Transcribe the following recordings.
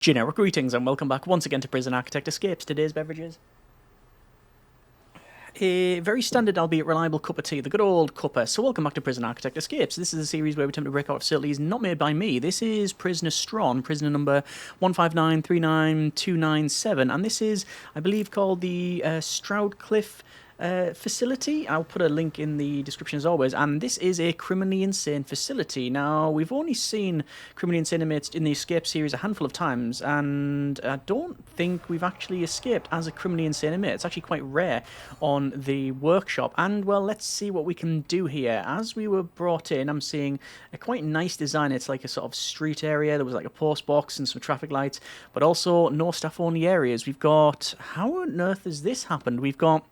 Generic greetings and welcome back once again to Prison Architect Escapes. Today's beverages. A very standard, albeit reliable cup of tea, the good old cuppa. So welcome back to Prison Architect Escapes. This is a series where we attempt to break out of facilities not made by me. This is Prisoner Strawn, prisoner number 159-39297, and this is, I believe, called the Stroudcliffe facility. I'll put a link in the description as always, and this is a criminally insane facility. Now, we've only seen criminally insane inmates in the Escape series a handful of times, and I don't think we've actually escaped as a criminally insane inmate. It's actually quite rare on the workshop, and well, let's see what we can do here. As we were brought in, I'm seeing a quite nice design. It's like a sort of street area. There was like a post box and some traffic lights, but also no staff only areas. We've got, how on earth has this happened? We've got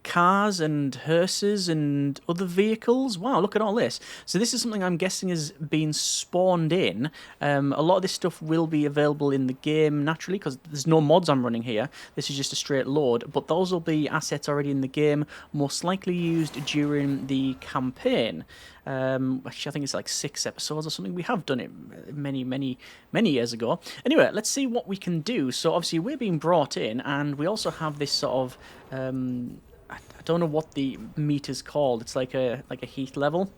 cars and hearses and other vehicles. Wow, look at all this. So this is something I'm guessing has been spawned in. A lot of this stuff will be available in the game naturally because there's no mods I'm running here. This is just a straight load, but those will be assets already in the game, most likely used during the campaign. Actually, I think it's like 6 episodes or something. We have done it many years ago. Anyway, let's see what we can do. So obviously we're being brought in, and we also have this sort of I don't know what the meter's called. It's like a heat level.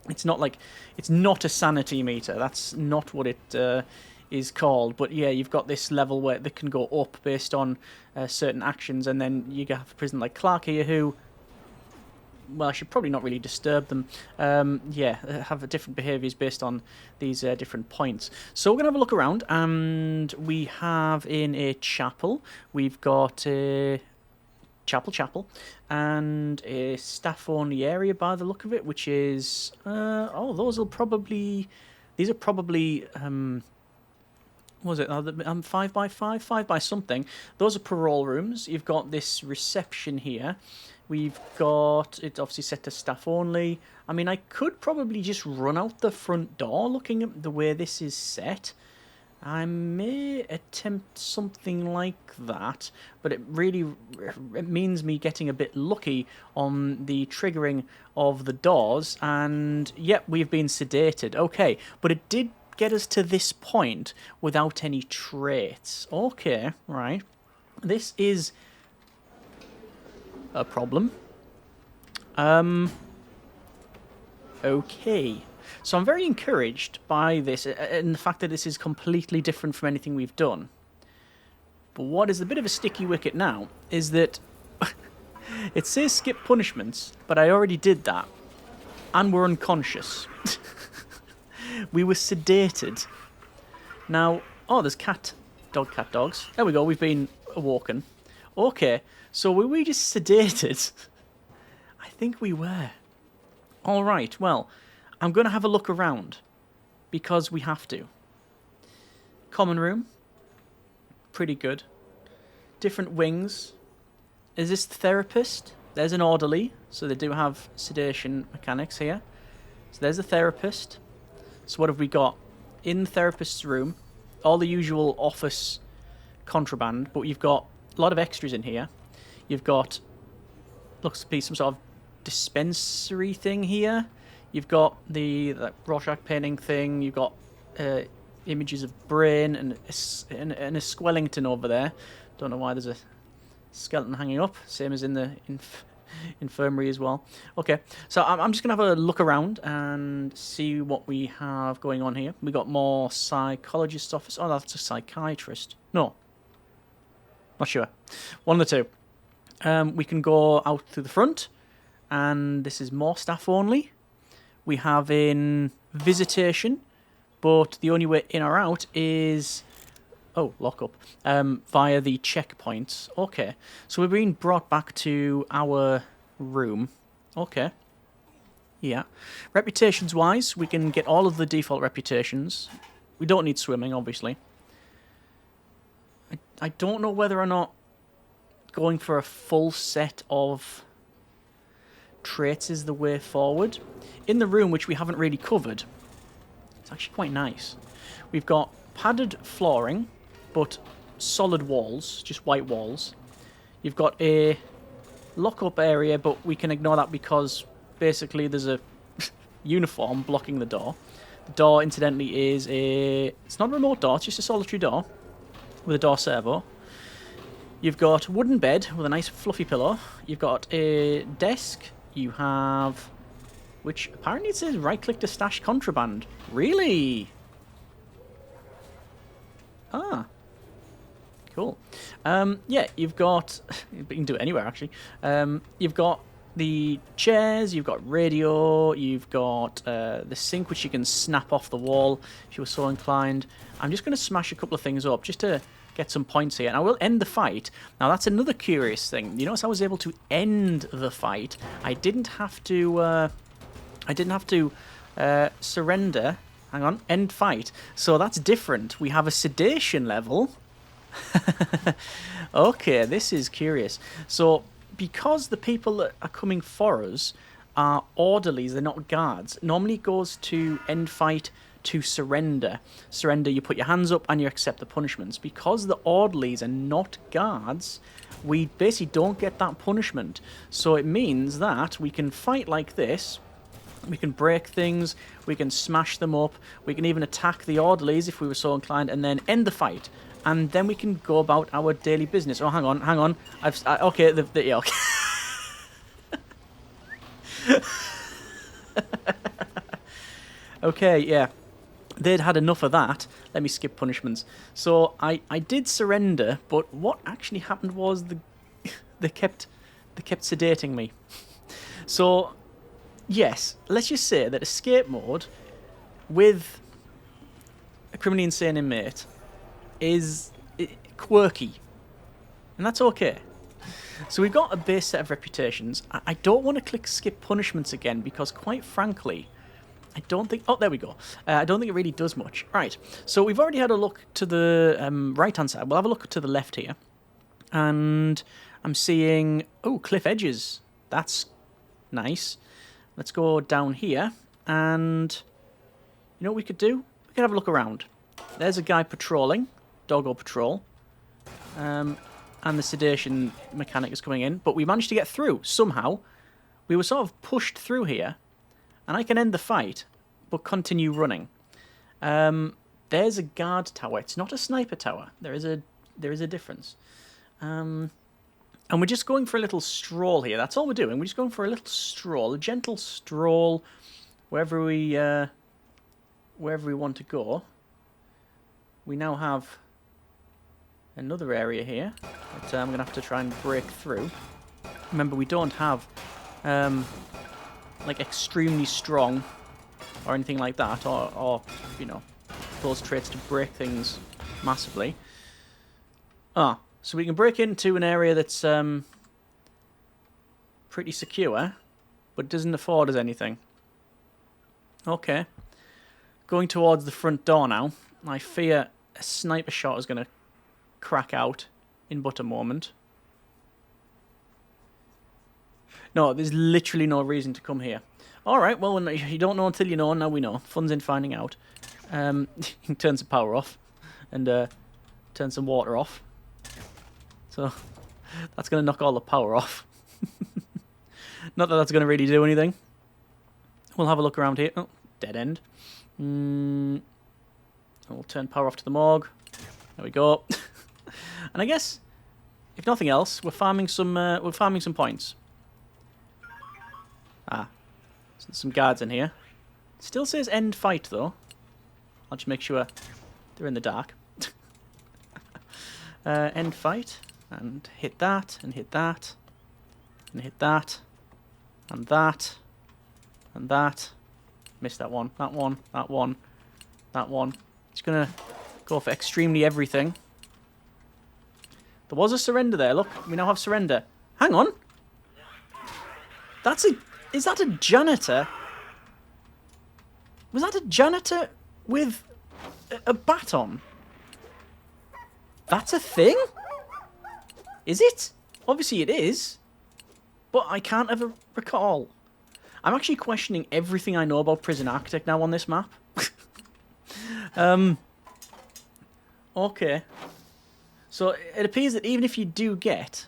It's not a sanity meter. That's not what it is called. But yeah, you've got this level where they can go up based on certain actions, and then you have a prisoner like Clark here who, well, I should probably not really disturb them. Have different behaviours based on these different points. So we're going to have a look around, and we have in a chapel, we've got a chapel, and a staff-only area by the look of it, which is, these are probably, what was it, 5x5, 5 by something. Those are parole rooms. You've got this reception here. We've got, it's obviously set to staff only. I mean, I could probably just run out the front door looking at the way this is set. I may attempt something like that, but it means me getting a bit lucky on the triggering of the doors, and yep, we've been sedated. Okay, but it did get us to this point without any traits. Okay, right. This is a problem. Okay. So I'm very encouraged by this, and the fact that this is completely different from anything we've done. But what is a bit of a sticky wicket now is that it says skip punishments, but I already did that, and we're unconscious. We were sedated. Now, there's dogs. There we go, we've been awoken. Okay, so were we just sedated? I think we were. All right, well, I'm going to have a look around, because we have to. Common room. Pretty good. Different wings. Is this the therapist? There's an orderly, so they do have sedation mechanics here. So there's the therapist. So what have we got? In the therapist's room, all the usual office contraband, but you've got a lot of extras in here. You've got, looks to be some sort of dispensary thing here. You've got the Rorschach painting thing. You've got images of brain and a Squellington over there. Don't know why there's a skeleton hanging up. Same as in the infirmary as well. Okay, so I'm just going to have a look around and see what we have going on here. We got more psychologist's office. Oh, that's a psychiatrist. No. Not sure. One of the two. We can go out through the front, and this is more staff only. We have in visitation, but the only way in or out is, lock up, via the checkpoints. Okay, so we're being brought back to our room. Okay, yeah. Reputations-wise, we can get all of the default reputations. We don't need swimming, obviously. I don't know whether or not going for a full set of traits is the way forward. In the room, which we haven't really covered, it's actually quite nice. We've got padded flooring, but solid walls, just white walls. You've got a lock-up area, but we can ignore that because basically there's a uniform blocking the door. The door, incidentally, is a... It's not a remote door, it's just a solitary door with a door servo. You've got a wooden bed with a nice fluffy pillow. You've got a desk. You have... Which apparently it says right-click to stash contraband. Really? Ah. Cool. Yeah, you've got... You can do it anywhere, actually. You've got the chairs, you've got radio, you've got the sink, which you can snap off the wall if you were so inclined. I'm just going to smash a couple of things up just to get some points here, and I will end the fight. Now, that's another curious thing. You notice I was able to end the fight. I didn't have to... surrender. Hang on, end fight. So that's different. We have a sedation level. Okay, this is curious. So, because the people that are coming for us are orderlies, they're not guards, normally it goes to end fight to surrender. Surrender, you put your hands up and you accept the punishments. Because the orderlies are not guards, we basically don't get that punishment. So it means that we can fight like this. We can break things, we can smash them up, we can even attack the orderlies if we were so inclined, and then end the fight. And then we can go about our daily business. Oh, hang on. Okay, yeah, okay. Okay, yeah. They'd had enough of that. Let me skip punishments. So I did surrender, but what actually happened was they kept sedating me. So yes, let's just say that escape mode with a criminally insane inmate is quirky, and that's okay. So we've got a base set of reputations. I don't want to click skip punishments again because, quite frankly, I don't think... Oh, there we go. I don't think it really does much. Right, so we've already had a look to the right-hand side. We'll have a look to the left here. And I'm seeing... Oh, cliff edges. That's nice. Let's go down here. And you know what we could do? We could have a look around. There's a guy patrolling. Doggo patrol. And the sedation mechanic is coming in. But we managed to get through somehow. We were sort of pushed through here. And I can end the fight, but continue running. There's a guard tower. It's not a sniper tower. There is a difference. And we're just going for a little stroll here. That's all we're doing. We're just going for a little stroll, a gentle stroll, wherever we want to go. We now have another area here that I'm going to have to try and break through. Remember, we don't have... like extremely strong or anything like that, or you know, those traits to break things massively. So we can break into an area that's pretty secure, but doesn't afford us anything. Okay, going towards the front door now. I fear a sniper shot is going to crack out in but a moment. No, there's literally no reason to come here. Alright, well, you don't know until you know, now we know. Fun's in finding out. You can turn some power off and turn some water off. So, that's going to knock all the power off. Not that that's going to really do anything. We'll have a look around here. Oh, dead end. We'll turn power off to the morgue. There we go. And I guess, if nothing else, we're farming some points. So there's some guards in here. Still says end fight, though. I'll just make sure they're in the dark. End fight. And hit that, and hit that, and hit that, and that, and that. Missed that one, that one, that one, that one. Just going to go for extremely everything. There was a surrender there. Look, we now have surrender. Hang on. That's a... Is that a janitor? Was that a janitor with a baton? That's a thing? Is it? Obviously it is. But I can't ever recall. I'm actually questioning everything I know about Prison Architect now on this map. Okay. So it appears that even if you do get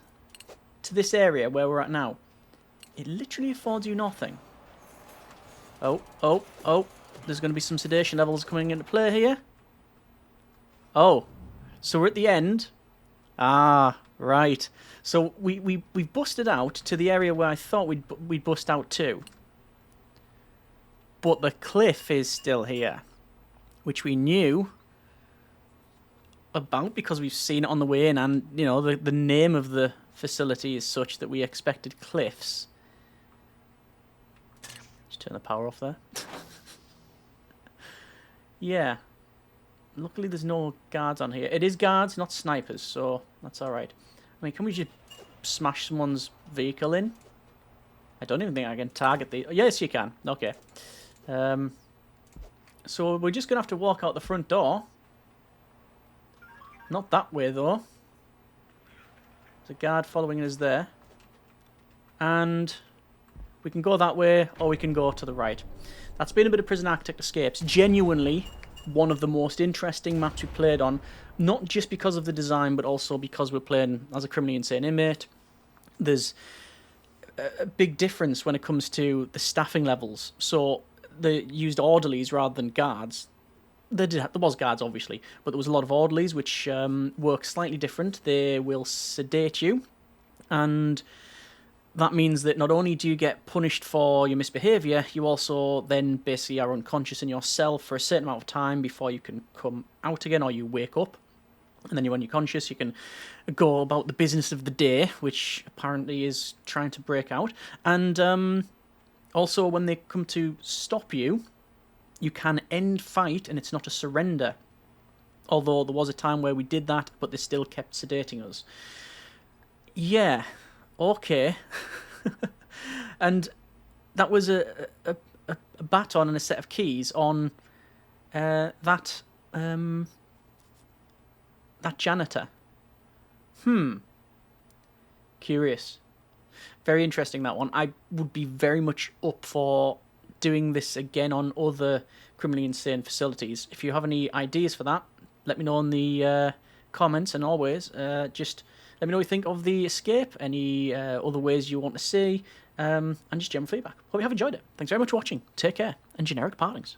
to this area where we're at now, it literally affords you nothing. Oh. there's going to be some sedation levels coming into play here. Oh, so we're at the end. Ah, right. So we've busted out to the area where I thought we'd bust out to. But the cliff is still here, which we knew about because we've seen it on the way in, and you know the name of the facility is such that we expected cliffs. Just turn the power off there. Yeah. Luckily there's no guards on here. It is guards, not snipers, so that's alright. I mean, can we just smash someone's vehicle in? I don't even think I can target the... Yes, you can. Okay. So we're just going to have to walk out the front door. Not that way, though. There's a guard following us there. And we can go that way, or we can go to the right. That's been a bit of Prison Architect Escapes. Genuinely one of the most interesting maps we played on, not just because of the design, but also because we're playing as a criminally insane inmate. There's a big difference when it comes to the staffing levels. So they used orderlies rather than guards. There was guards, obviously, but there was a lot of orderlies, which work slightly different. They will sedate you, and that means that not only do you get punished for your misbehaviour, you also then basically are unconscious in your cell for a certain amount of time before you can come out again, or you wake up. And then when you're conscious, you can go about the business of the day, which apparently is trying to break out. And also, when they come to stop you, you can end fight, and it's not a surrender. Although there was a time where we did that, but they still kept sedating us. Yeah. Okay. And that was a baton and a set of keys on that janitor. Curious. Very interesting, that one. I would be very much up for doing this again on other criminally insane facilities. If you have any ideas for that, let me know in the comments, and always just let me know what you think of the escape, any other ways you want to see, and just general feedback. Hope you have enjoyed it. Thanks very much for watching. Take care, and generic partings.